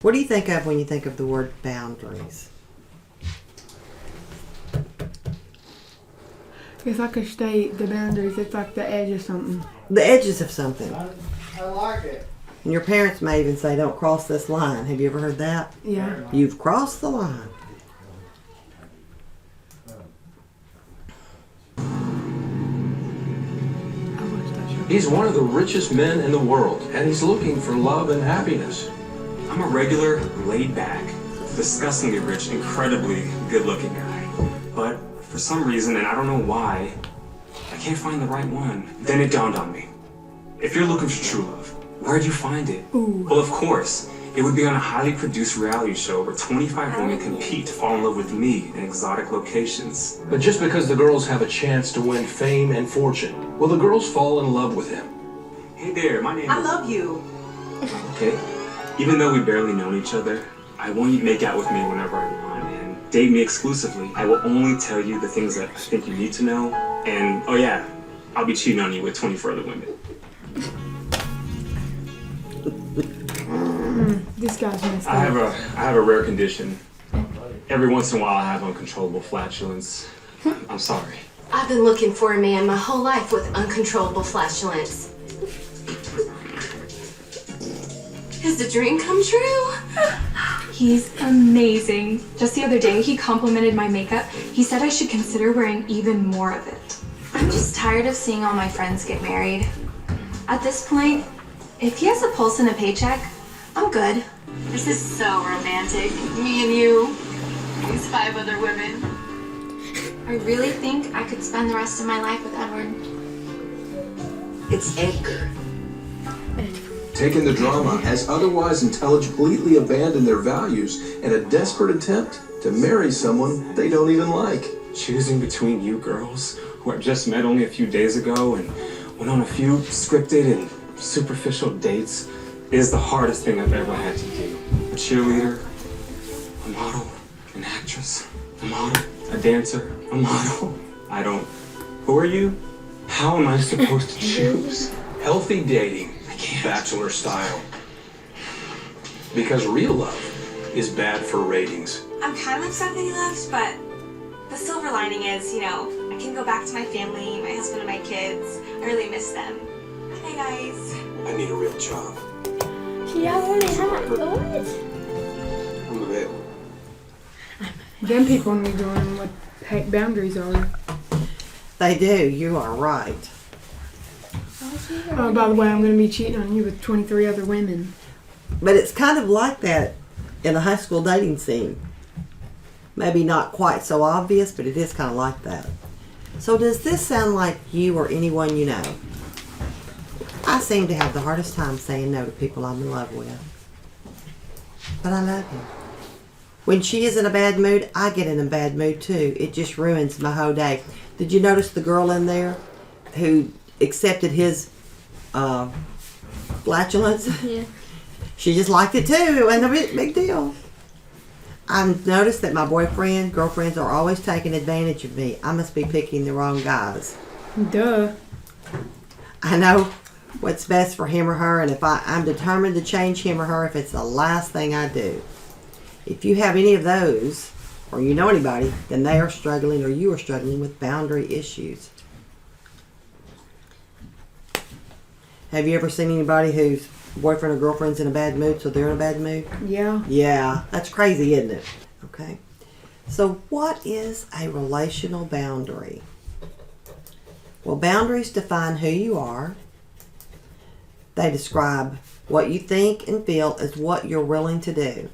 What do you think of when you think of the word boundaries? If I could state the boundaries, it's like the edge of something. The edges of something. I like it. And your parents may even say, don't cross this line. Have you ever heard that? Yeah. You've crossed the line. He's one of the richest men in the world, and he's looking for love and happiness. I'm a regular, laid-back, disgustingly rich, incredibly good-looking guy. But for some reason, and I don't know why, I can't find the right one. Then it dawned on me. If you're looking for true love, where'd you find it? Ooh. Well, of course. It would be on a highly produced reality show where 25 women compete to fall in love with me in exotic locations. But just because the girls have a chance to win fame and fortune, will the girls fall in love with him? Hey there, my name is... I love you. Okay. Even though we barely known each other, I want you to make out with me whenever I want and date me exclusively. I will only tell you the things that I think you need to know. And, oh yeah, I'll be cheating on you with 24 other women. This guy's messed I up. have a rare condition. Every once in a while I have uncontrollable flatulence. I'm sorry. I've been looking for a man my whole life with uncontrollable flatulence. Has the dream come true? He's amazing. Just the other day, he complimented my makeup. He said I should consider wearing even more of it. I'm just tired of seeing all my friends get married. At this point, if he has a pulse and a paycheck, I'm good. This is so romantic. Me and you, these 5 other women. I really think I could spend the rest of my life with Edward. It's Edgar. Taking the drama has otherwise intelligently abandoned their values in a desperate attempt to marry someone they don't even like. Choosing between you girls, who I just met only a few days ago and went on a few scripted and superficial dates, is the hardest thing I've ever had to do. A cheerleader, a model, an actress, a model, a dancer, a model. Who are you? How am I supposed to choose? Healthy dating, I can't. bachelor style. Because real love is bad for ratings. I'm kind of upset that he left, but the silver lining is, I can go back to my family, my husband and my kids. I really miss them. Hey guys. I need a real job. She already had what? I'm available. Them people need to learn what boundaries are. They do. You are right. Oh, by the way, I'm going to be cheating on you with 23 other women. But it's kind of like that in a high school dating scene. Maybe not quite so obvious, but it is kind of like that. So does this sound like you or anyone you know? I seem to have the hardest time saying no to people I'm in love with. But I love him. When she is in a bad mood, I get in a bad mood too. It just ruins my whole day. Did you notice the girl in there who accepted his flatulence? Yeah. She just liked it too. It wasn't a big deal. I've noticed that my girlfriends are always taking advantage of me. I must be picking the wrong guys. Duh. I know what's best for him or her, and if I'm determined to change him or her if it's the last thing I do. If you have any of those, or you know anybody, then they are struggling or you are struggling with boundary issues. Have you ever seen anybody whose boyfriend or girlfriend's in a bad mood, so they're in a bad mood? Yeah. Yeah, that's crazy, isn't it? Okay. So what is a relational boundary? Well, boundaries define who you are. They describe what you think and feel as what you're willing to do.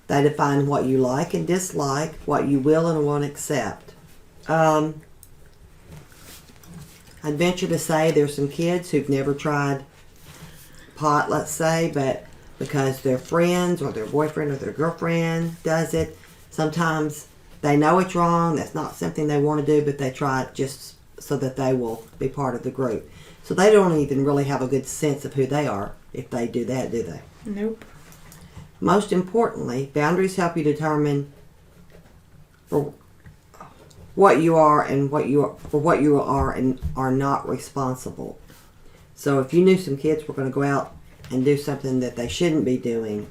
They define what you like and dislike, what you will and won't accept. I'd venture to say there's some kids who've never tried pot, let's say, but because their friends or their boyfriend or their girlfriend does it, sometimes they know it's wrong, that's not something they want to do, but they try it just so that they will be part of the group. So they don't even really have a good sense of who they are if they do that, do they? Nope. Most importantly, boundaries help you determine for what you are and what you are and are not responsible. So if you knew some kids were going to go out and do something that they shouldn't be doing,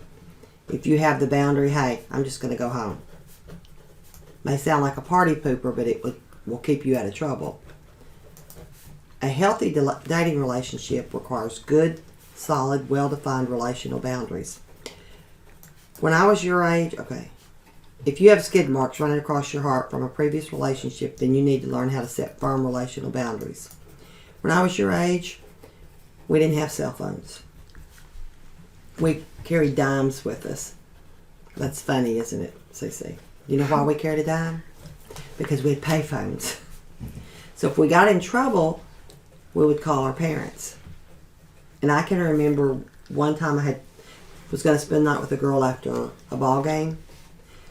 if you have the boundary, hey, I'm just going to go home. May sound like a party pooper, but it will keep you out of trouble. A healthy dating relationship requires good, solid, well-defined relational boundaries. When I was your age, okay, if you have skid marks running across your heart from a previous relationship, then you need to learn how to set firm relational boundaries. When I was your age, we didn't have cell phones. We carried dimes with us. That's funny, isn't it, Cece? You know why we carried a dime? Because we had pay phones. So if we got in trouble, we would call our parents. And I can remember one time I was going to spend the night with a girl after a ball game.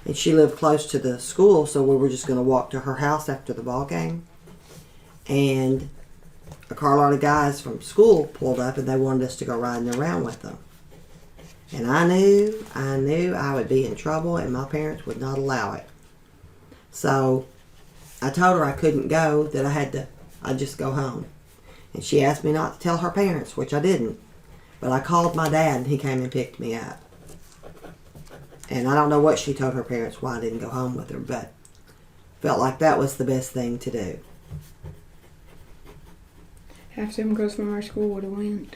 And she lived close to the school, so we were just going to walk to her house after the ball game. And a carload of guys from school pulled up, and they wanted us to go riding around with them. And I knew I would be in trouble, and my parents would not allow it. So I told her I couldn't go, that I'd just go home. And she asked me not to tell her parents, which I didn't. But I called my dad, and he came and picked me up. And I don't know what she told her parents why I didn't go home with her, but felt like that was the best thing to do. Half them girls from our school would have went.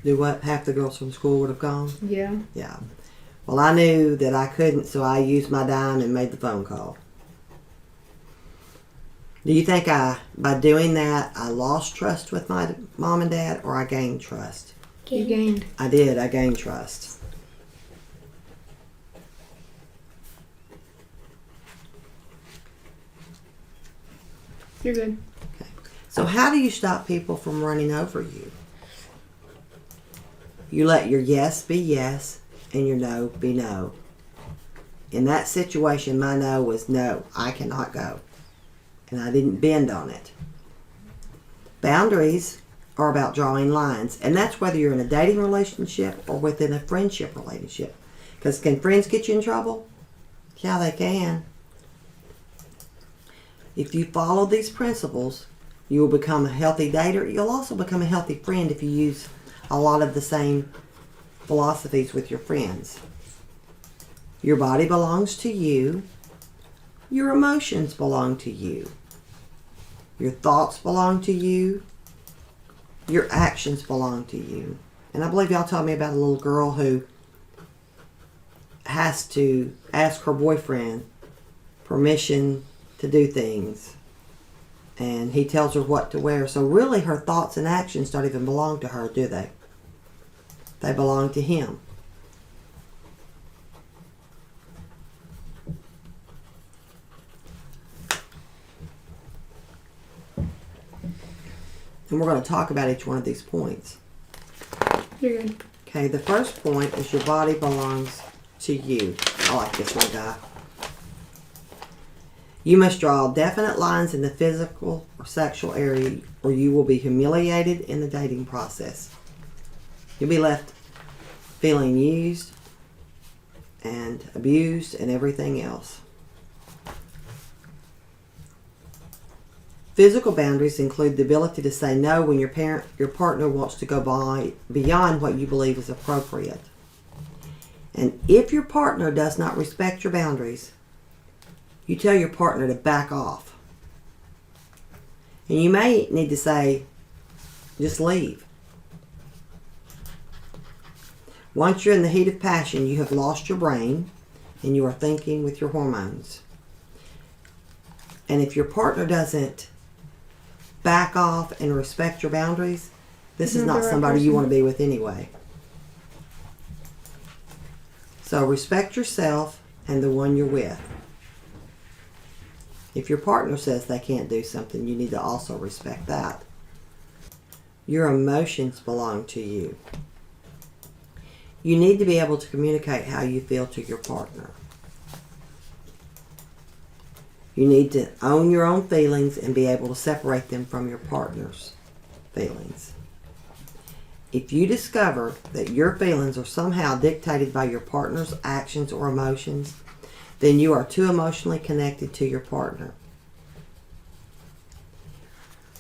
Do what? Half the girls from school would have gone? Yeah. Yeah. Well, I knew that I couldn't, so I used my dime and made the phone call. Do you think by doing that, I lost trust with my mom and dad, or I gained trust? You gained. I did. I gained trust. You're good. Okay. So how do you stop people from running over you? You let your yes be yes and your no be no. In that situation, my no was no, I cannot go. And I didn't bend on it. Boundaries are about drawing lines, and that's whether you're in a dating relationship or within a friendship relationship. Because can friends get you in trouble? Yeah, they can. If you follow these principles, you will become a healthy dater. You'll also become a healthy friend if you use a lot of the same philosophies with your friends. Your body belongs to you. Your emotions belong to you. Your thoughts belong to you. Your actions belong to you. And I believe y'all told me about a little girl who has to ask her boyfriend permission to do things. And he tells her what to wear. So really her thoughts and actions don't even belong to her, do they? They belong to him. And we're going to talk about each one of these points. You're good. Okay, the first point is your body belongs to you. I like this one, guy. You must draw definite lines in the physical or sexual area, or you will be humiliated in the dating process. You'll be left feeling used and abused and everything else. Physical boundaries include the ability to say no when your partner wants to go beyond what you believe is appropriate. And if your partner does not respect your boundaries, you tell your partner to back off. And you may need to say, just leave. Once you're in the heat of passion, you have lost your brain and you are thinking with your hormones. And if your partner doesn't back off and respect your boundaries, this is not somebody you want to be with anyway. So respect yourself and the one you're with. If your partner says they can't do something, you need to also respect that. Your emotions belong to you. You need to be able to communicate how you feel to your partner. You need to own your own feelings and be able to separate them from your partner's feelings. If you discover that your feelings are somehow dictated by your partner's actions or emotions, then you are too emotionally connected to your partner.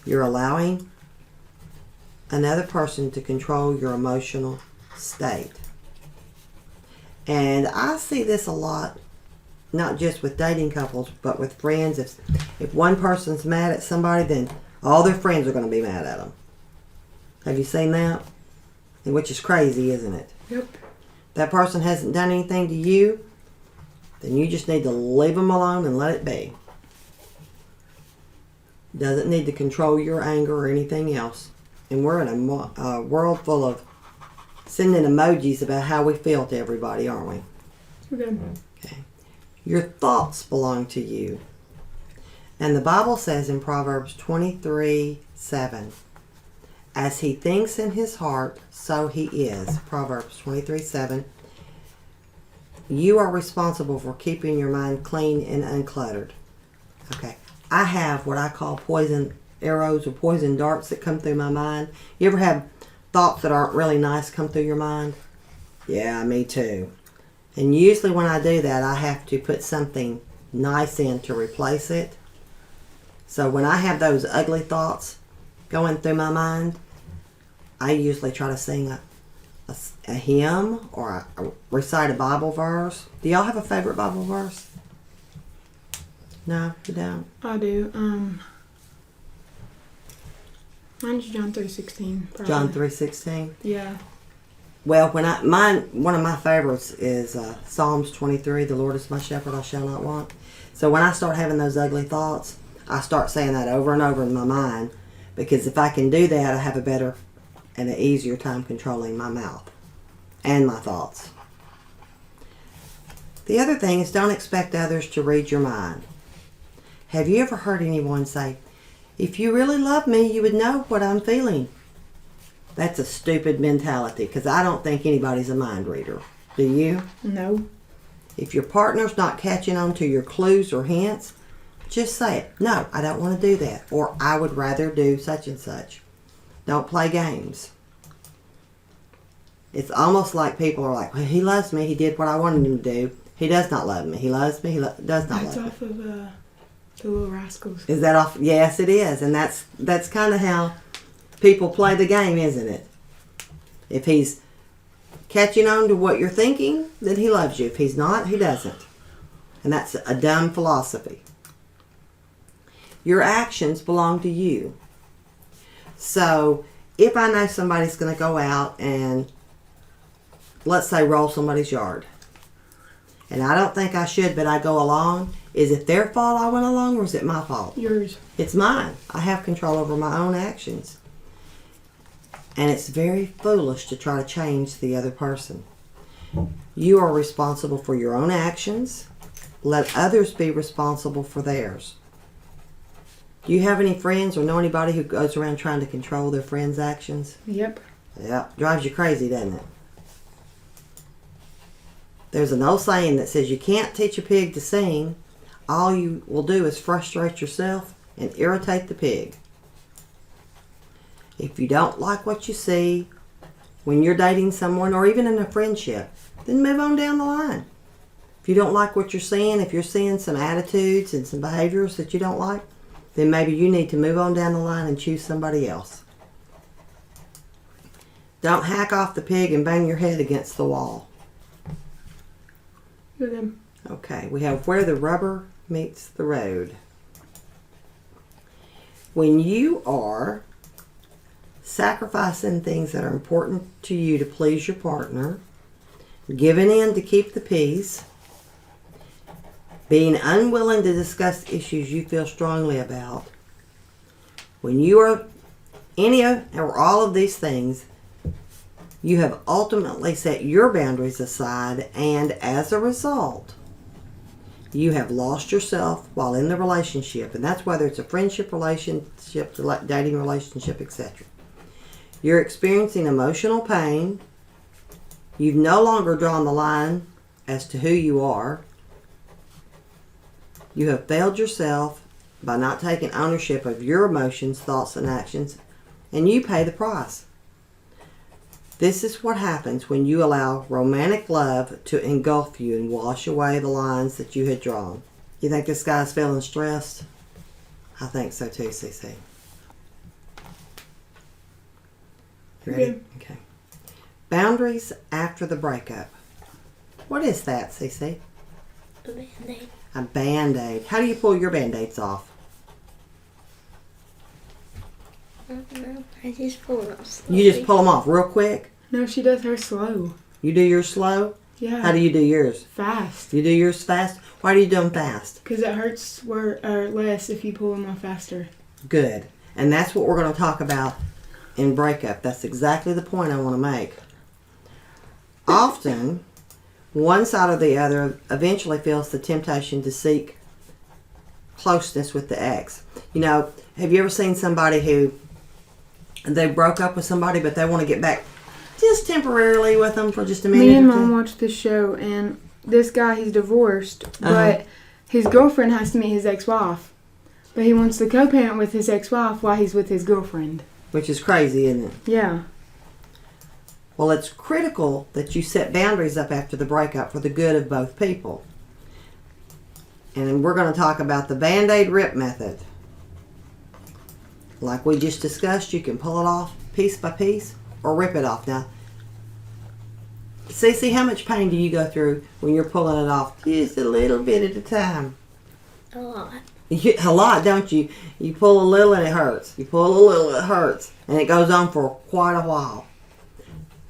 You're allowing another person to control your emotional state. And I see this a lot, not just with dating couples, but with friends. If one person's mad at somebody, then all their friends are going to be mad at them. Have you seen that? And which is crazy, isn't it? Yep. That person hasn't done anything to you, then you just need to leave them alone and let it be. Doesn't need to control your anger or anything else. And we're in a world full of sending emojis about how we feel to everybody, aren't we? Okay. Okay. Your thoughts belong to you. And the Bible says in Proverbs 23:7, as he thinks in his heart, so he is. Proverbs 23:7. You are responsible for keeping your mind clean and uncluttered. Okay. I have what I call poison arrows or poison darts that come through my mind. You ever have thoughts that aren't really nice come through your mind? Yeah, me too. And usually when I do that, I have to put something nice in to replace it. So when I have those ugly thoughts going through my mind, I usually try to sing a hymn or recite a Bible verse. Do y'all have a favorite Bible verse? No, you don't? I do. Mine's John 3:16. John 3:16. Yeah. Well, one of my favorites is Psalms 23. The Lord is my shepherd; I shall not want. So when I start having those ugly thoughts, I start saying that over and over in my mind, because if I can do that, I have a better and an easier time controlling my mouth and my thoughts. The other thing is, don't expect others to read your mind. Have you ever heard anyone say, if you really love me, you would know what I'm feeling? That's a stupid mentality, because I don't think anybody's a mind reader. Do you? No. If your partner's not catching on to your clues or hints, just say it. No, I don't want to do that. Or I would rather do such and such. Don't play games. It's almost like people are like, well, he loves me. He did what I wanted him to do. He does not love me. He loves me. He does not That's love off me. of The Little Rascals. Is that off? Yes, it is. And that's kind of how people play the game, isn't it? If he's catching on to what you're thinking, then he loves you. If he's not, he doesn't. And that's a dumb philosophy. Your actions belong to you. So if I know somebody's going to go out and, let's say, roll somebody's yard, and I don't think I should, but I go along, is it their fault I went along, or is it my fault? Yours. It's mine. I have control over my own actions. And it's very foolish to try to change the other person. You are responsible for your own actions. Let others be responsible for theirs. Do you have any friends or know anybody who goes around trying to control their friends' actions? Yep. Yeah, drives you crazy, doesn't it? There's an old saying that says you can't teach a pig to sing. All you will do is frustrate yourself and irritate the pig. If you don't like what you see when you're dating someone or even in a friendship, then move on down the line. If you don't like what you're seeing, if you're seeing some attitudes and some behaviors that you don't like, then maybe you need to move on down the line and choose somebody else. Don't hack off the pig and bang your head against the wall. With them. Okay, we have where the rubber meets the road. When you are sacrificing things that are important to you to please your partner, giving in to keep the peace, being unwilling to discuss issues you feel strongly about, when you are any of or all of these things, you have ultimately set your boundaries aside, and as a result, you have lost yourself while in the relationship. And that's whether it's a friendship relationship, dating relationship, etc. You're experiencing emotional pain. You've no longer drawn the line as to who you are. You have failed yourself by not taking ownership of your emotions, thoughts, and actions, and you pay the price. This is what happens when you allow romantic love to engulf you and wash away the lines that you had drawn. You think this guy's feeling stressed? I think so too, CC. You ready? Yeah. Okay. Boundaries after the breakup. What is that, Cece? A Band-Aid. A Band-Aid. How do you pull your Band-Aids off? I don't know. I just pull it off slowly. You just pull them off real quick? No, she does her slow. You do yours slow? Yeah. How do you do yours? Fast. You do yours fast? Why do you do them fast? Because it hurts less if you pull them off faster. Good. And that's what we're going to talk about in breakup. That's exactly the point I want to make. Often, one side or the other eventually feels the temptation to seek closeness with the ex. You know, have you ever seen somebody who they broke up with somebody but they want to get back just temporarily with them for just a minute? Me and or two? Mom watched this show, and this guy, he's divorced, but his girlfriend has to meet his ex-wife. But he wants to co-parent with his ex-wife while he's with his girlfriend. Which is crazy, isn't it? Yeah. Well, it's critical that you set boundaries up after the breakup for the good of both people. And we're going to talk about the Band-Aid rip method. Like we just discussed, you can pull it off piece by piece or rip it off. Now, Cece, how much pain do you go through when you're pulling it off? Just a little bit at a time. A lot. A lot, don't you? You pull a little and it hurts. You pull a little, it hurts. And it goes on for quite a while.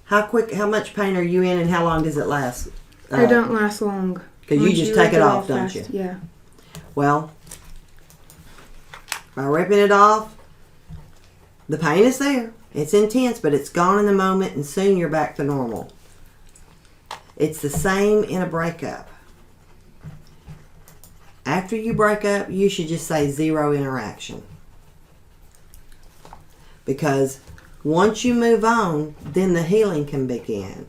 How much pain are you in and how long does it last? It don't last long. Because you Once just rip take it off, off don't fast, you? Yeah. Well, by ripping it off, the pain is there. It's intense, but it's gone in the moment and soon you're back to normal. It's the same in a breakup. After you break up, you should just say 0 interaction. Because once you move on, then the healing can begin.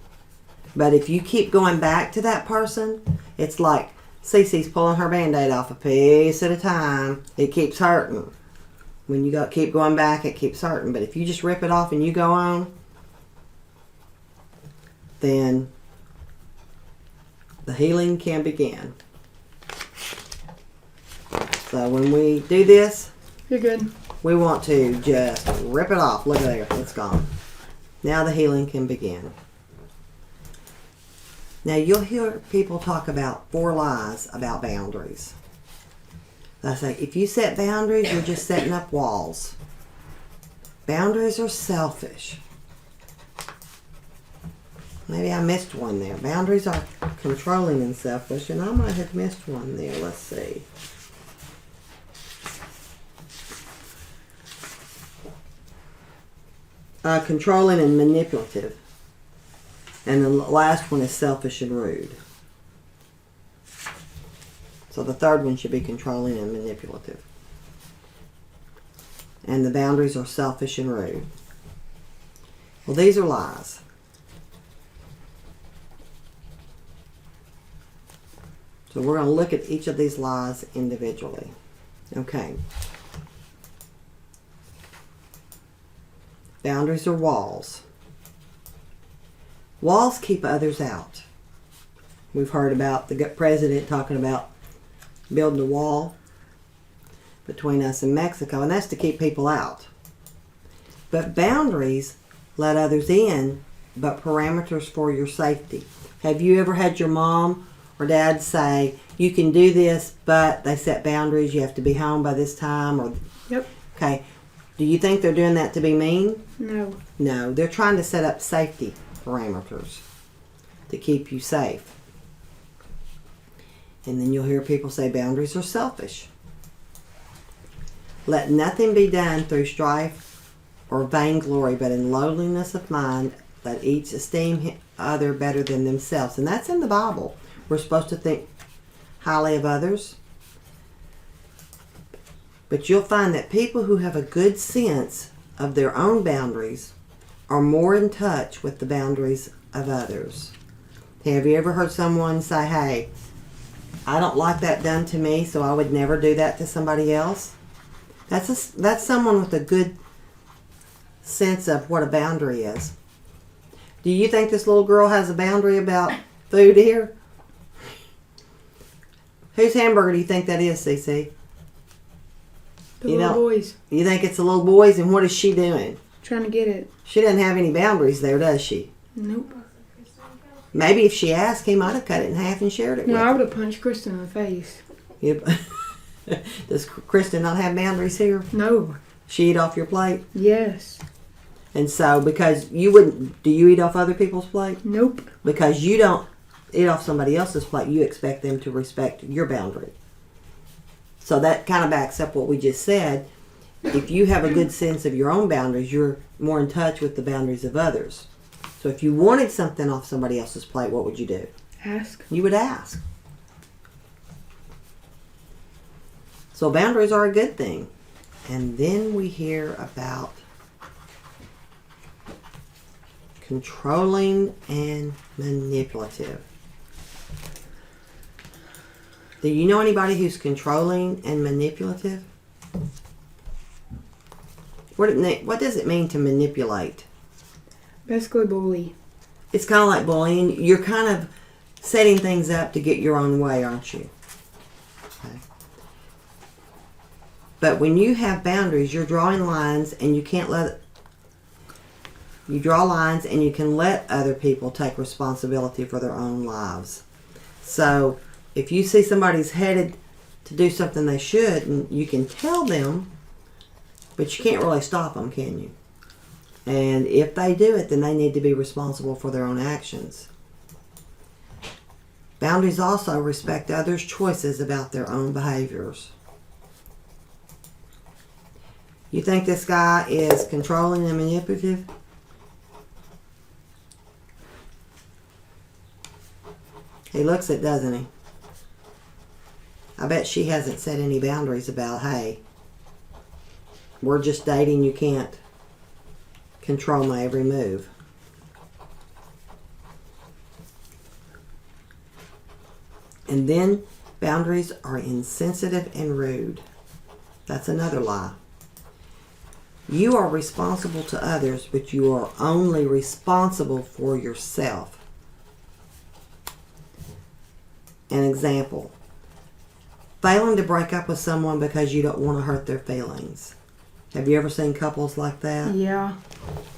But if you keep going back to that person, it's like Cece's pulling her Band-Aid off a piece at a time. It keeps hurting. When you keep going back, it keeps hurting. But if you just rip it off and you go on, then the healing can begin. So when we do this, You're good. we want to just rip it off. Look there, it's gone. Now the healing can begin. Now you'll hear people talk about 4 lies about boundaries. I say, if you set boundaries, you're just setting up walls. Boundaries are selfish. Maybe I missed one there. Boundaries are controlling and selfish, and I might have missed one there. Let's see. Controlling and manipulative. And the last one is selfish and rude. So the third one should be controlling and manipulative. And the boundaries are selfish and rude. Well, these are lies. So we're going to look at each of these lies individually. Okay. Boundaries are walls. Walls keep others out. We've heard about the president talking about building a wall between us and Mexico, and that's to keep people out. But boundaries let others in, but parameters for your safety. Have you ever had your mom or dad say, you can do this, but they set boundaries, you have to be home by this time? Or Yep. Okay. Do you think they're doing that to be mean? No. No, they're trying to set up safety parameters to keep you safe. And then you'll hear people say boundaries are selfish. Let nothing be done through strife or vainglory, but in lowliness of mind, let each esteem other better than themselves. And that's in the Bible. We're supposed to think highly of others. But you'll find that people who have a good sense of their own boundaries are more in touch with the boundaries of others. Have you ever heard someone say, hey, I don't like that done to me, so I would never do that to somebody else? That's someone with a good sense of what a boundary is. Do you think this little girl has a boundary about food here? Whose hamburger do you think that is, Cece? The little boys. You think it's the little boys, and what is she doing? Trying to get it. She doesn't have any boundaries there, does she? Nope. Maybe if she asked, he might have cut it in half and shared it No, with I her. would have punched Kristen in the face. Yep. Does Kristen not have boundaries here? No. She eat off your plate? Yes. And so, because you wouldn't, do you eat off other people's plate? Nope. Because you don't eat off somebody else's plate, you expect them to respect your boundary. So that kind of backs up what we just said. If you have a good sense of your own boundaries, you're more in touch with the boundaries of others. So if you wanted something off somebody else's plate, what would you do? Ask. You would ask. So boundaries are a good thing. And then we hear about controlling and manipulative. Do you know anybody who's controlling and manipulative? What does it mean to manipulate? Basically bully. It's kind of like bullying. You're kind of setting things up to get your own way, aren't you? Okay. But when you have boundaries, you're drawing lines and you can't let... You draw lines and you can let other people take responsibility for their own lives. So if you see somebody's headed to do something they shouldn't, you can tell them, but you can't really stop them, can you? And if they do it, then they need to be responsible for their own actions. Boundaries also respect others' choices about their own behaviors. You think this guy is controlling and manipulative? He looks it, doesn't he? I bet she hasn't set any boundaries about, hey, we're just dating, you can't control my every move. And then boundaries are insensitive and rude. That's another lie. You are responsible to others, but you are only responsible for yourself. An example. Failing to break up with someone because you don't want to hurt their feelings. Have you ever seen couples like that? Yeah.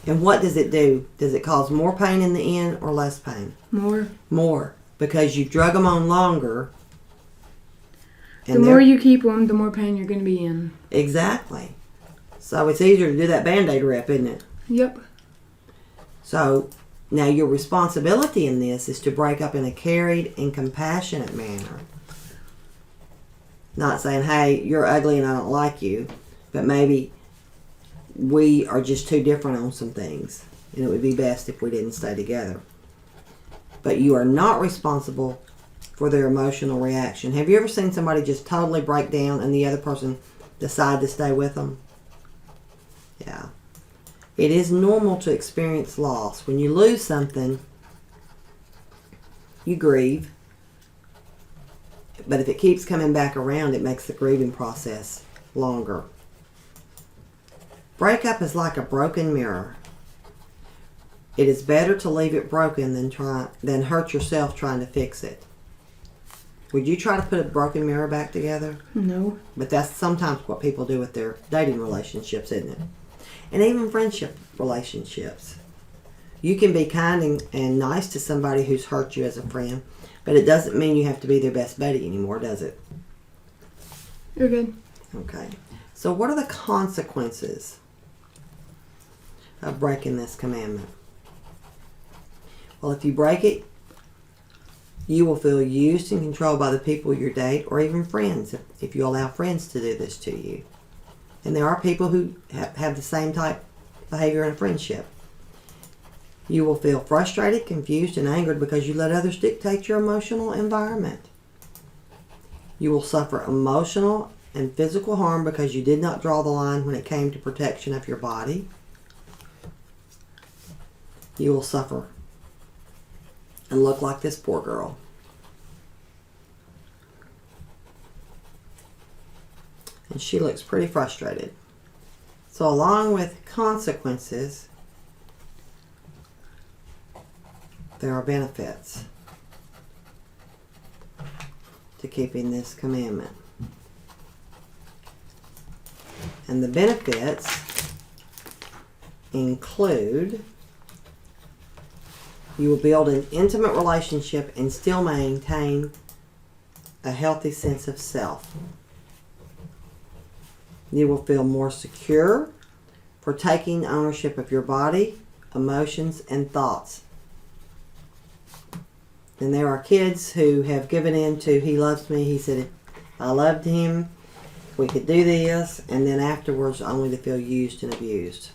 And what does it do? Does it cause more pain in the end or less pain? More. More. Because you've drug them on longer. The more you keep them, the more pain you're going to be in. Exactly. So it's easier to do that Band-Aid rep, isn't it? Yep. So now your responsibility in this is to break up in a caring and compassionate manner. Not saying, hey, you're ugly and I don't like you, but maybe we are just too different on some things, and it would be best if we didn't stay together. But you are not responsible for their emotional reaction. Have you ever seen somebody just totally break down and the other person decide to stay with them? Yeah. It is normal to experience loss. When you lose something, you grieve. But if it keeps coming back around, it makes the grieving process longer. Breakup is like a broken mirror. It is better to leave it broken than hurt yourself trying to fix it. Would you try to put a broken mirror back together? No. But that's sometimes what people do with their dating relationships, isn't it? And even friendship relationships. You can be kind and nice to somebody who's hurt you as a friend, but it doesn't mean you have to be their best buddy anymore, does it? You're good. Okay. So what are the consequences of breaking this commandment? Well, if you break it, you will feel used and controlled by the people you date or even friends if you allow friends to do this to you. And there are people who have the same type of behavior in a friendship. You will feel frustrated, confused, and angered because you let others dictate your emotional environment. You will suffer emotional and physical harm because you did not draw the line when it came to protection of your body. You will suffer and look like this poor girl. And she looks pretty frustrated. So along with consequences, there are benefits to keeping this commandment. And the benefits include You will build an intimate relationship and still maintain a healthy sense of self. You will feel more secure for taking ownership of your body, emotions, and thoughts. And there are kids who have given in to "he loves me," he said, "I loved him, we could do this," and then afterwards only to feel used and abused.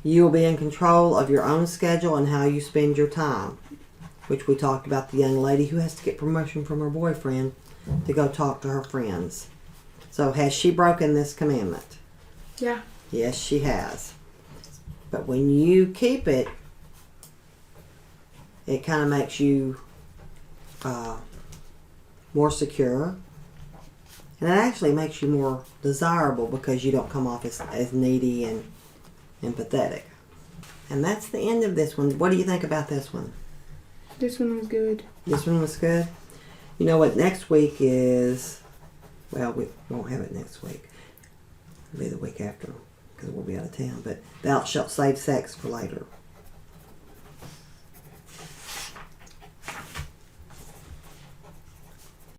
You will be in control of your own schedule and how you spend your time, which we talked about the young lady who has to get permission from her boyfriend to go talk to her friends. So has she broken this commandment? Yeah. Yes, she has. But when you keep it, it kind of makes you more secure. And it actually makes you more desirable because you don't come off as needy and pathetic. And that's the end of this one. What do you think about this one? This one was good. This one was good? You know what next week is? Well, we won't have it next week. It'll be the week after because we'll be out of town. But thou shalt save sex for later.